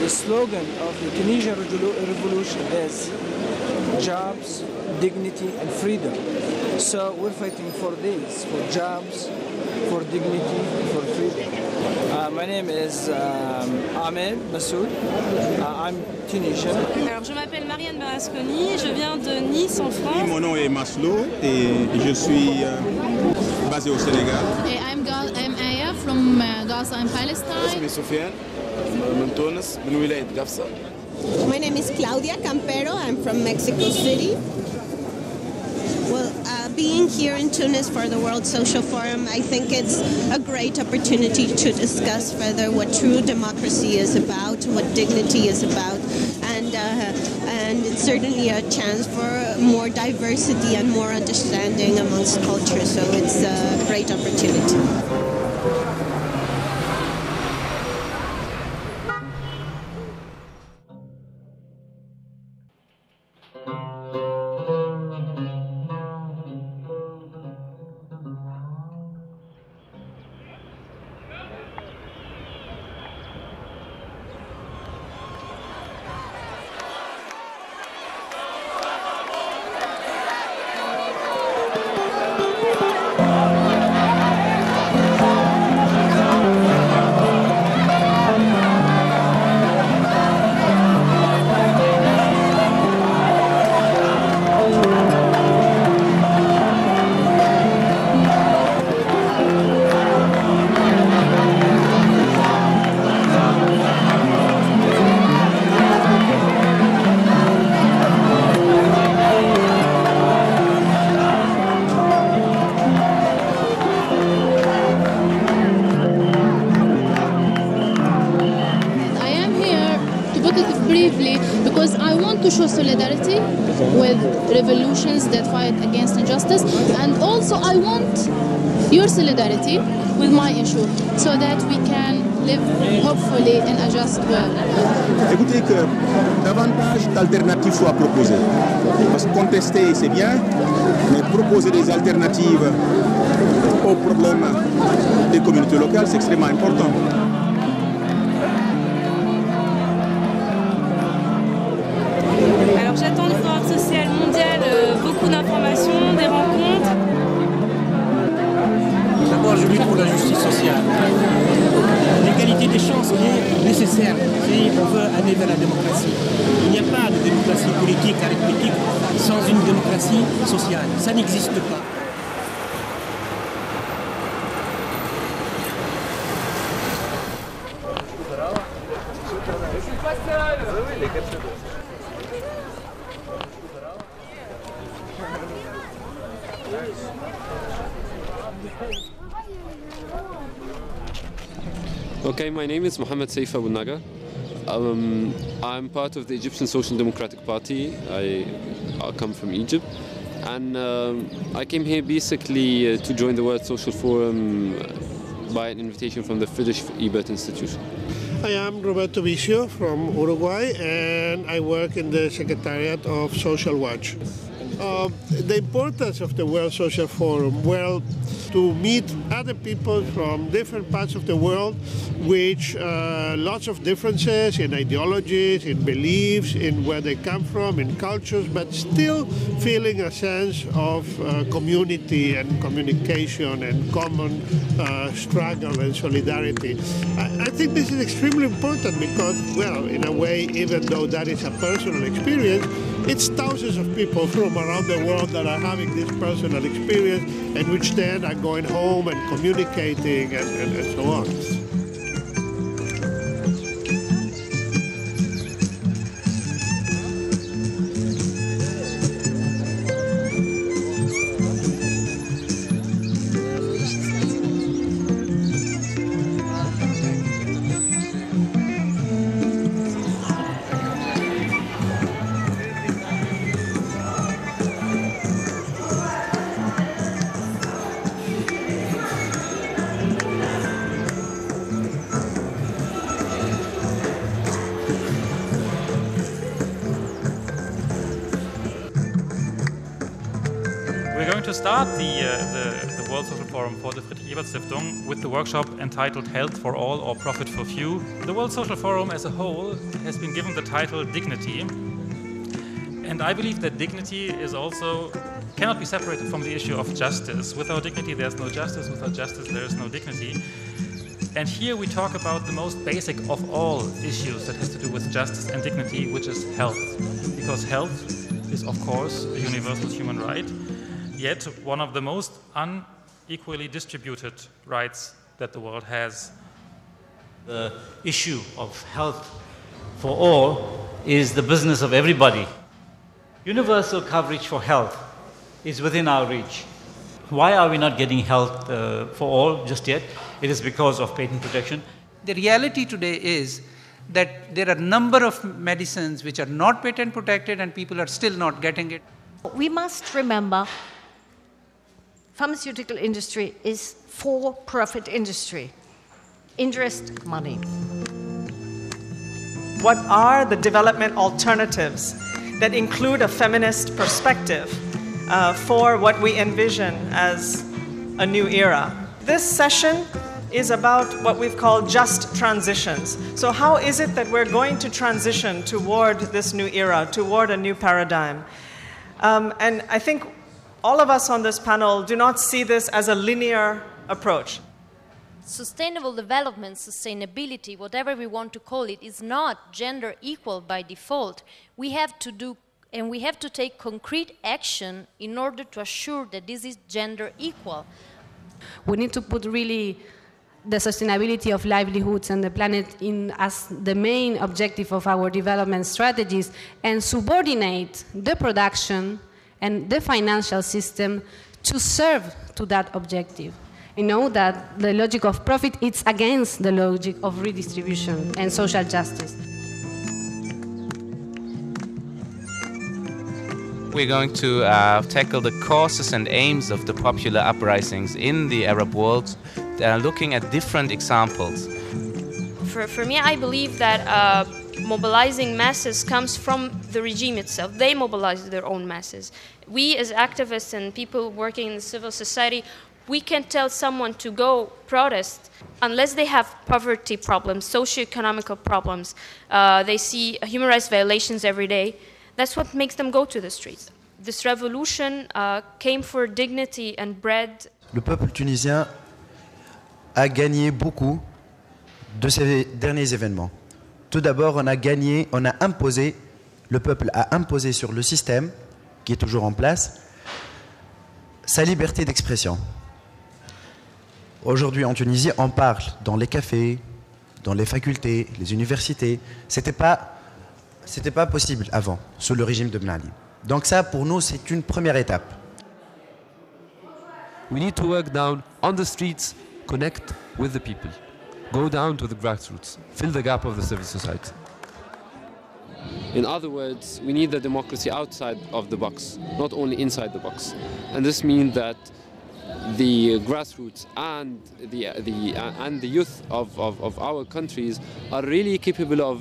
The slogan of the Tunisian revolution is jobs, dignity and freedom. So we're fighting for this, for jobs, for dignity, for freedom. My name is Ahmed Massoud. I'm Tunisian. Alors je m'appelle Marianne Barasconi, je viens de Nice en France. Mon nom est Maslow et je suis basé au Sénégal. I'm Aya from Gaza and Palestine. اسمي سفيان من تونس من ولاية قفصة. My name is Claudia Campero. I'm from Mexico City. Well, being here in Tunis for the World Social Forum, I think it's a great opportunity to discuss further what true democracy is about, what dignity is about, and it's certainly a chance for more diversity and more understanding amongst cultures. So it's a great opportunity. Briefly, because I want to show solidarity with revolutions that fight against injustice, and also I want your solidarity with my issue, so that we can live hopefully in a just world. Écoutez, que davantage d'alternatives soient proposées. Parce que contester c'est bien, mais proposer des alternatives aux problèmes des communautés locales, c'est extrêmement important. Alors j'attends du Forum social mondial beaucoup d'informations, des rencontres. D'abord, je lutte pour la justice sociale. L'égalité des chances est nécessaire si on veut aller vers la démocratie. Il n'y a pas de démocratie politique, arithmétique, sans une démocratie sociale. Ça n'existe pas. Okay, my name is Mohammed Saif Abu Naga. I'm part of the Egyptian Social Democratic Party. I come from Egypt, and I came here basically to join the World Social Forum by an invitation from the Friedrich-Ebert-Stiftung. I am Roberto Vicio from Uruguay, and I work in the Secretariat of Social Watch. The importance of the World Social Forum, well, to meet other people from different parts of the world, which lots of differences in ideologies, in beliefs, in where they come from, in cultures, but still feeling a sense of community and communication and common struggle and solidarity. I think this is extremely important because, well, in a way, even though that is a personal experience, it's thousands of people from around the world that are having this personal experience and which then are going home and communicating and so on. We're going to start the the World Social Forum for the Friedrich-Ebert-Stiftung with the workshop entitled Health for All or Profit for Few. The World Social Forum as a whole has been given the title Dignity. And I believe that dignity is also cannot be separated from the issue of justice. Without dignity, there's no justice. Without justice, there is no dignity. And here we talk about the most basic of all issues that has to do with justice and dignity, which is health. Because health is, of course, a universal human right, yet one of the most unequally distributed rights that the world has. The issue of health for all is the business of everybody. Universal coverage for health is within our reach. Why are we not getting health for all just yet? It is because of patent protection. The reality today is that there are a number of medicines which are not patent protected and people are still not getting it. We must remember pharmaceutical industry is for-profit industry. Interest, money. What are the development alternatives that include a feminist perspective for what we envision as a new era? This session is about what we've called just transitions. So how is it that we're going to transition toward this new era, toward a new paradigm? And I think all of us on this panel do not see this as a linear approach. Sustainable development, sustainability, whatever we want to call it, is not gender equal by default. We have to do, and we have to take concrete action in order to assure that this is gender equal. We need to put really the sustainability of livelihoods and the planet in as the main objective of our development strategies and subordinate the production and the financial system to serve to that objective. You know that the logic of profit is against the logic of redistribution and social justice. We're going to tackle the causes and aims of the popular uprisings in the Arab world, looking at different examples. For me, I believe that mobilizing masses comes from the regime itself. They mobilize their own masses. We as activists and people working in the civil society, we can't tell someone to go protest unless they have poverty problems, socioeconomic problems. They see human rights violations every day. That's what makes them go to the streets. This revolution came for dignity and bread. Le peuple tunisien a gagné beaucoup de ces derniers événements. Tout d'abord, le peuple a imposé sur le système, qui est toujours en place, sa liberté d'expression. Aujourd'hui, en Tunisie, on parle dans les cafés, dans les facultés, les universités. C'était pas possible avant, sous le régime de Ben Ali. Donc ça, pour nous, c'est une première étape. We need to work down on the streets, connect with the people, go down to the grassroots, fill the gap of the civil society. In other words, we need the democracy outside of the box, not only inside the box. And this means that the grassroots and the youth of our countries are really capable of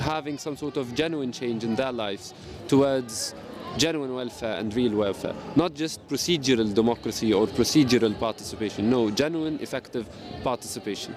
having some sort of genuine change in their lives towards genuine welfare and real welfare. Not just procedural democracy or procedural participation. No, genuine, effective participation.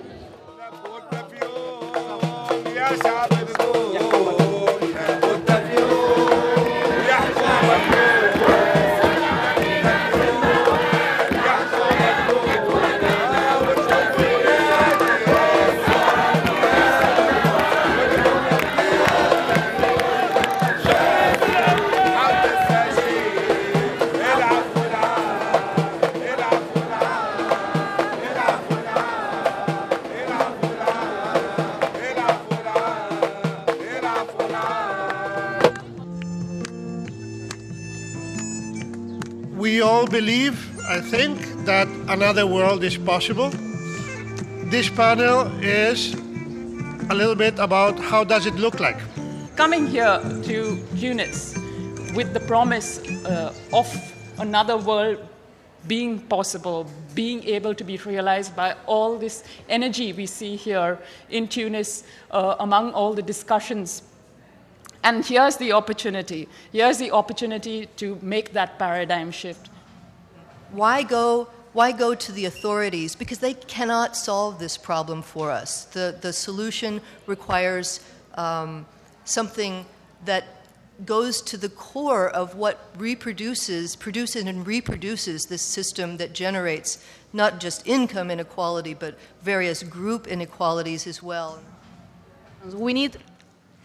We all believe, I think, that another world is possible. This panel is a little bit about how does it look like. Coming here to Tunis with the promise of another world being possible, being able to be realized by all this energy we see here in Tunis among all the discussions. And here's the opportunity. Here's the opportunity to make that paradigm shift. Why go Why go to the authorities? Because they cannot solve this problem for us. The solution requires something that goes to the core of what produces and reproduces this system that generates not just income inequality, but various group inequalities as well. We need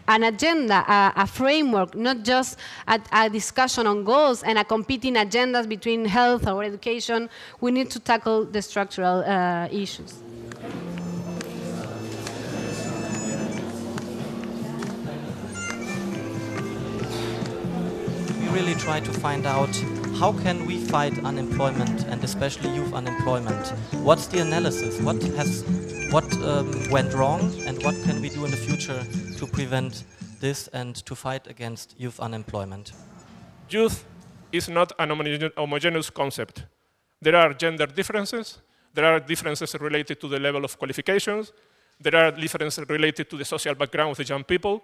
an agenda, a framework, not just a discussion on goals and a competing agendas between health or education. We need to tackle the structural issues. We really try to find out how can we fight unemployment and especially youth unemployment. What's the analysis? What went wrong and what can we do in the future to prevent this and to fight against youth unemployment? Youth is not an homogeneous concept. There are gender differences, there are differences related to the level of qualifications, there are differences related to the social background of the young people,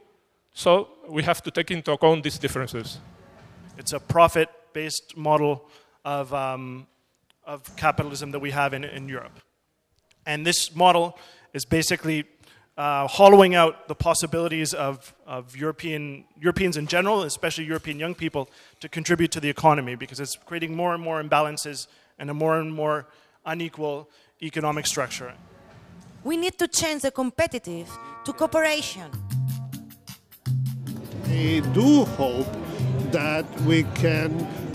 so we have to take into account these differences. It's a profit-based model of capitalism that we have in Europe. And this model is basically hollowing out the possibilities of Europeans in general, especially European young people, to contribute to the economy because it's creating more and more imbalances and a more and more unequal economic structure. We need to change the competitive to cooperation. I do hope that we can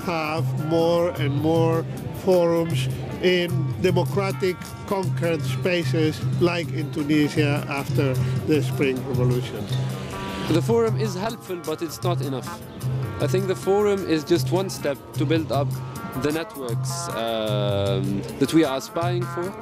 have more and more forums in democratic conquered spaces like in Tunisia after the Spring Revolution. The forum is helpful, but it's not enough. I think the forum is just one step to build up the networks that we are aspiring for,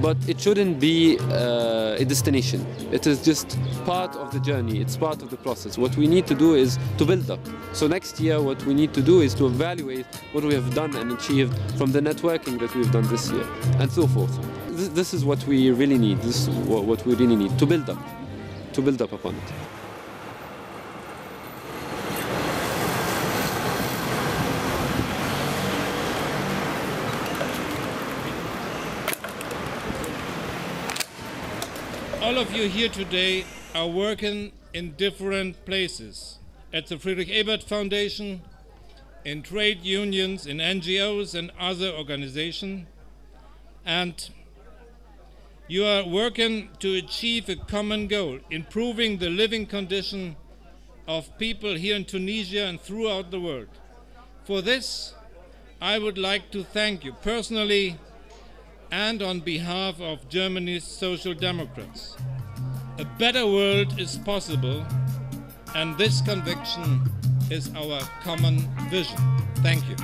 but it shouldn't be a destination. It is just part of the journey, it's part of the process. What we need to do is to build up. So next year what we need to do is to evaluate what we have done and achieved from the networking that we've done this year, and so forth. This is what we really need, this is what we really need, to build up upon it. All of you here today are working in different places, at the Friedrich-Ebert Foundation, in trade unions, in NGOs and other organizations, and you are working to achieve a common goal, improving the living condition of people here in Tunisia and throughout the world. For this, I would like to thank you personally and on behalf of Germany's Social Democrats. A better world is possible, and this conviction is our common vision. Thank you.